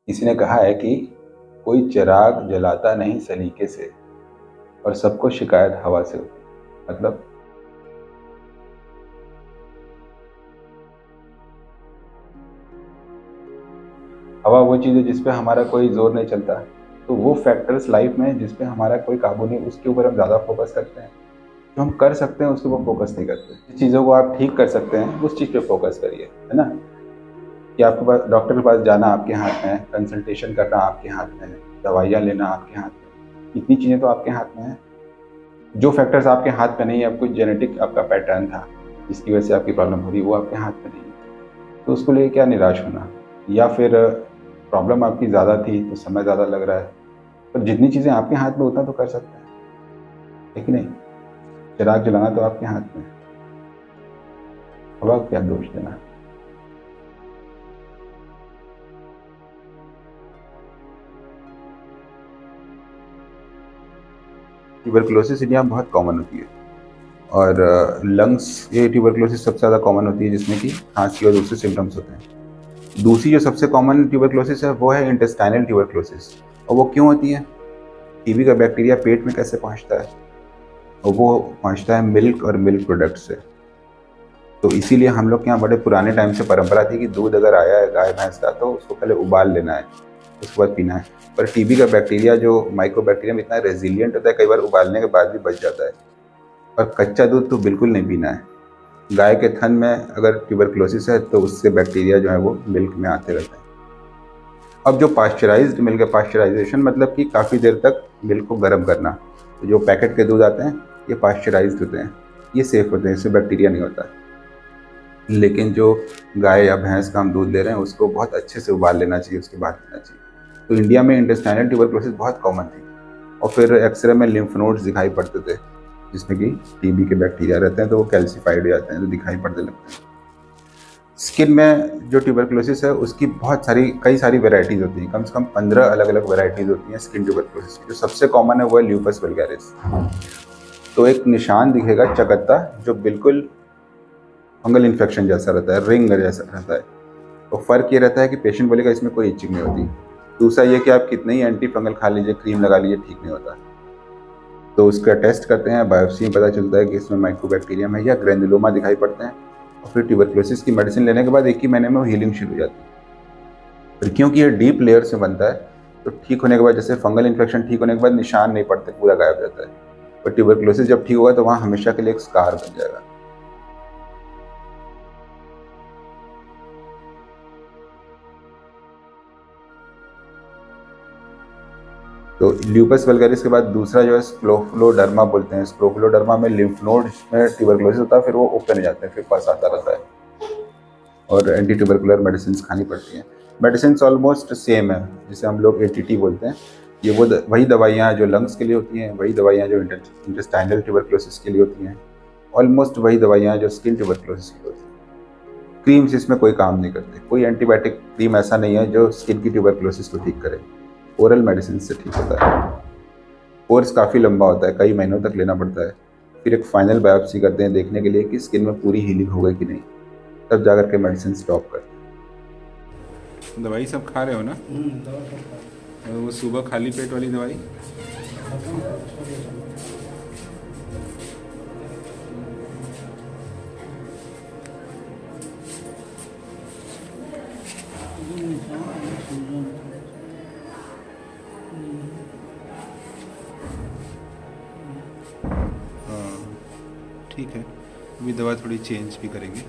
किसी ने कहा है कि कोई चिराग जलाता नहीं सलीके से और सबको शिकायत हवा से होती है। मतलब हवा वो चीज़ है जिस पे हमारा कोई जोर नहीं चलता। तो वो फैक्टर्स लाइफ में जिस पे हमारा कोई काबू नहीं, उसके ऊपर हम ज़्यादा फोकस करते हैं। जो हम कर सकते हैं उसके ऊपर फोकस नहीं करते। जिस चीज़ों को आप ठीक कर सकते हैं उस चीज़ पे फोकस करिए, है ना। कि आपके पास डॉक्टर के पास जाना आपके हाथ में है, कंसल्टेशन करना आपके हाथ में है, दवाइयाँ लेना आपके हाथ में है। इतनी चीज़ें तो आपके हाथ में है। जो फैक्टर्स आपके हाथ में नहीं है, आपको जेनेटिक आपका पैटर्न था जिसकी वजह से आपकी प्रॉब्लम हो रही है, वो आपके हाथ में नहीं है। तो उसको लेके क्या निराश होना, या फिर प्रॉब्लम आपकी ज़्यादा थी तो समय ज़्यादा लग रहा है। पर जितनी चीज़ें आपके हाथ में उतना तो कर सकते हैं, है कि नहीं। चिराग जलाना तो आपके हाथ में है, हवा को क्या दोष देना। ट्यूबरकुलोसिस इंडिया में बहुत कॉमन होती है, और लंग्स ये ट्यूबरकुलोसिस सबसे ज़्यादा कॉमन होती है, जिसमें कि खांसी और दूसरे सिम्टम्स होते हैं। दूसरी जो सबसे कॉमन ट्यूबरकुलोसिस है वो है इंटेस्टाइनल ट्यूबरकुलोसिस। और वो क्यों होती है? टीबी का बैक्टीरिया पेट में कैसे पहुंचता है? और वो पहुंचता है मिल्क और मिल्क प्रोडक्ट से। तो इसीलिए हम लोग के यहाँ बड़े पुराने टाइम से परंपरा थी कि दूध अगर आया है गाय भैंस का तो उसको पहले उबाल लेना है, उसके बाद पीना है। पर टीबी का बैक्टीरिया जो माइक्रोबैक्टीरियम इतना रेजिलियंट होता है, कई बार उबालने के बाद भी बच जाता है। और कच्चा दूध तो बिल्कुल नहीं पीना है। गाय के थन में अगर ट्यूबरकुलोसिस है तो उससे बैक्टीरिया जो है वो मिल्क में आते रहते हैं। अब जो पास्चराइज्ड मिल्क है, पास्चराइजेशन मतलब कि काफ़ी देर तक मिल्क को गर्म करना। तो जो पैकेट के दूध आते हैं ये पास्चराइज्ड होते हैं, ये सेफ होते हैं, इससे बैक्टीरिया नहीं होता। लेकिन जो गाय या भैंस का हम दूध ले रहे हैं उसको बहुत अच्छे से उबाल लेना चाहिए, उसके बाद पीना चाहिए। तो इंडिया में इंटेस्टाइनल ट्यूबरकुलोसिस बहुत कॉमन थी। और फिर एक्सरे में लिम्फ नोड्स दिखाई पड़ते थे जिसमें कि टीबी के बैक्टीरिया रहते हैं, तो वो कैल्सीफाइड हो जाते हैं, तो दिखाई पड़ने लगते हैं। स्किन में जो ट्यूबरकुलोसिस है उसकी बहुत सारी कई सारी वेराइटीज़ होती हैं, कम से कम 15 अलग अलग वेराइटीज़ होती हैं स्किन ट्यूबरकुलोसिस की। जो सबसे कॉमन है वो है ल्यूपस वल्गैरिस। तो एक निशान दिखेगा चकत्ता, जो बिल्कुल फंगल इन्फेक्शन जैसा रहता है, रिंग जैसा रहता है। तो फ़र्क ये रहता है कि पेशेंट बोलेगा इसमें कोई इचिंग नहीं होती। दूसरा ये कि आप कितने ही एंटी फंगल खा लीजिए, क्रीम लगा लीजिए, ठीक नहीं होता। तो उसका टेस्ट करते हैं, बायोप्सी में पता चलता है कि इसमें माइक्रोबैक्टीरियम है या ग्रेनुलोमा दिखाई पड़ते हैं। और फिर ट्यूबरकुलोसिस की मेडिसिन लेने के बाद एक ही महीने में वो हीलिंग शुरू हो जाती है। फिर क्योंकि ये डीप लेयर से बनता है, तो ठीक होने के बाद, जैसे फंगल इन्फेक्शन ठीक होने के बाद निशान नहीं पड़ते, पूरा गायब रहता है। पर ट्यूबरकुलोसिस जब ठीक होगा तो वहाँ हमेशा के लिए एक स्कार बन जाएगा। तो ल्यूपस वल्गैरिस के बाद दूसरा जो है स्क्रोफुलोडर्मा बोलते हैं। स्क्रोफुलोडर्मा में लिम्फ नोड्स में ट्यूबरकुलोसिस होता है, फिर वो ओपन हो जाते हैं, फिर पास आता रहता है और एंटी ट्यूबरकुलर मेडिसिन खानी पड़ती हैं। मेडिसिन ऑलमोस्ट सेम है, जिसे हम लोग एटीटी बोलते हैं। ये वही दवाइयाँ जो लंग्स के लिए होती हैं, वही दवाइयाँ जो इंटेस्टाइनल ट्यूबरकुलोसिस के लिए होती हैं, ऑलमोस्ट वही दवाइयाँ जो स्किन ट्यूबरकुलोसिस के लिए होती हैं। क्रीम्स इसमें कोई काम नहीं करते, कोई एंटीबायोटिक क्रीम ऐसा नहीं है जो स्किन की ट्यूबरकुलोसिस को ठीक करे। ओरल मेडिसिन से ठीक होता है। कोर्स काफ़ी लंबा होता है, कई महीनों तक लेना पड़ता है। फिर एक फाइनल बायोप्सी करते हैं देखने के लिए कि स्किन में पूरी हीलिंग हो गई कि नहीं, तब जाकर के मेडिसिन स्टॉप करते हैं। दवाई सब खा रहे हो ना? दवा सब खा रहे और वो सुबह खाली पेट वाली दवाई? खत्म हो गया। हाँ, ठीक है, अभी दवा थोड़ी चेंज भी करेंगे।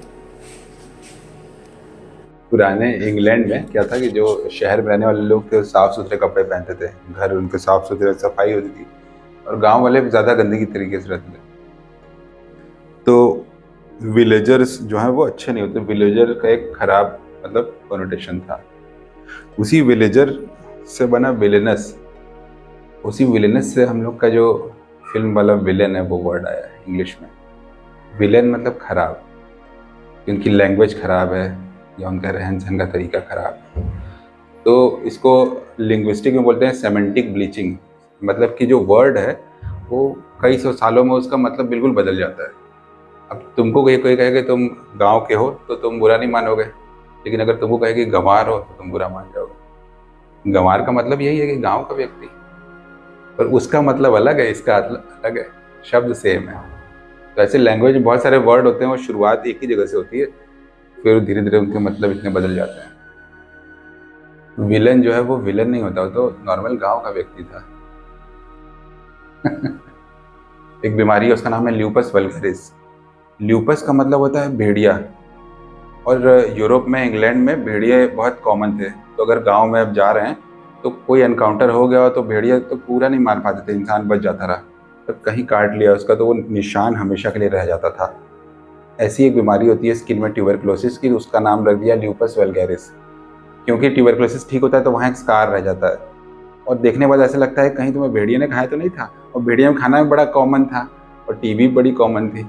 पुराने इंग्लैंड में क्या था कि जो शहर में रहने वाले लोग थे साफ सुथरे कपड़े पहनते थे, घर उनके साफ सुथरे, सफाई होती थी। और गांव वाले ज़्यादा गंदगी तरीके से रहते थे। तो विलेजर्स जो है वो अच्छे नहीं होते। विलेजर का एक खराब मतलब कॉनोटेशन था। उसी विलेजर से बना विलेनस। उसी विलेनस से हम लोग का जो फिल्म वाला विलेन है वो वर्ड आया है इंग्लिश में। विलेन मतलब खराब, उनकी लैंग्वेज खराब है या उनका रहन सहन का तरीका खराब है। तो इसको लिंग्विस्टिक में बोलते हैं सेमेंटिक ब्लीचिंग। मतलब कि जो वर्ड है वो कई सौ सालों में उसका मतलब बिल्कुल बदल जाता है। अब तुमको कोई कोई कहे कि तुम गांव के हो तो तुम बुरा नहीं मानोगे, लेकिन अगर तुमको कहे कि गंवार हो तो तुम बुरा मान जाओगे। गंवार का मतलब यही है कि गांव का व्यक्ति, पर उसका मतलब अलग है, इसका अलग है, शब्द सेम है। तो ऐसे लैंग्वेज में बहुत सारे वर्ड होते हैं, वो शुरुआत एक ही जगह से होती है, फिर धीरे धीरे उनके मतलब इतने बदल जाते हैं। विलन जो है वो विलन नहीं होता, वो तो नॉर्मल गांव का व्यक्ति था। एक बीमारी है, उसका नाम है ल्यूपस वल्गरिस। ल्यूपस का मतलब होता है भेड़िया, और यूरोप में, इंग्लैंड में भेड़िए बहुत कॉमन थे। तो अगर गांव में अब जा रहे हैं तो कोई एनकाउंटर हो गया तो भेड़िया तो पूरा नहीं मार पाते थे, इंसान बच जाता रहा। तो कहीं काट लिया उसका तो वो निशान हमेशा के लिए रह जाता था। ऐसी एक बीमारी होती है स्किन में ट्यूबरकुलोसिस की, उसका नाम रख दिया ल्यूपस वल्गैरिस, क्योंकि ट्यूबरकुलोसिस ठीक होता है तो वहाँ एक स्कार रह जाता है, और देखने के बाद ऐसा लगता है कहीं तुम्हें भेड़िए ने खाया तो नहीं था। और भेड़िया में खाना भी बड़ा कॉमन था, और टीबी बड़ी कॉमन थी,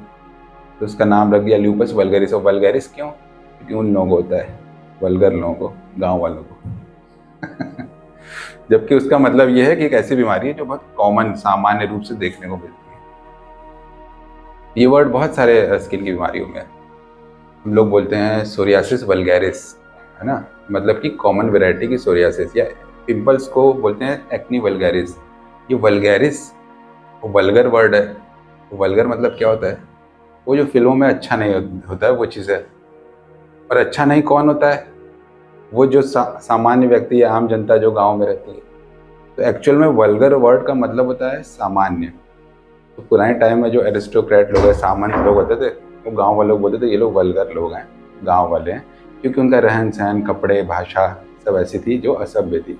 तो उसका नाम रख दिया ल्यूपस वल्गैरिस। और वल्गैरिस क्यों? क्योंकि उन लोगों को होता है, वल्गर लोगों को, गांव वालों को। जबकि उसका मतलब यह है कि एक ऐसी बीमारी है जो बहुत कॉमन, सामान्य रूप से देखने को मिलती है। ये वर्ड बहुत सारे स्किन की बीमारियों में है। हम लोग बोलते हैं सोरियासिस वल्गैरिस, है ना, मतलब कि कॉमन वैरायटी की सोरियासिस, या पिंपल्स को बोलते हैं एक्नी वल्गैरिस। ये वल्गैरिस वल्गर वर्ड है। वल्गर मतलब क्या होता है? वो जो फिल्मों में अच्छा नहीं होता है वो चीज़ है। और अच्छा नहीं कौन होता है? वो जो सामान्य व्यक्ति या आम जनता जो गांव में रहती है। तो एक्चुअल में वल्गर वर्ड का मतलब होता है सामान्य। तो पुराने टाइम में जो एरिस्टोक्रेट लोग हैं, सामान्य लोग होते थे, वो गांव वाले लोग बोलते थे ये लोग वल्गर लोग हैं, गांव वाले हैं, क्योंकि उनका रहन सहन, कपड़े, भाषा सब ऐसी थी जो असभ्य थी।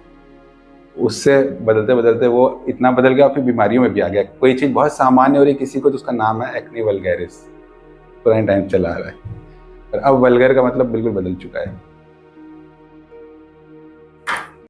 उससे बदलते बदलते वो इतना बदल गया, फिर बीमारियों में भी आ गया। कोई चीज़ बहुत सामान्य हो रही किसी को तो उसका नाम है एक्नी वल्गैरिस, पुराने टाइम चला आ रहा है। और अब वल्गर का मतलब बिल्कुल बदल चुका है।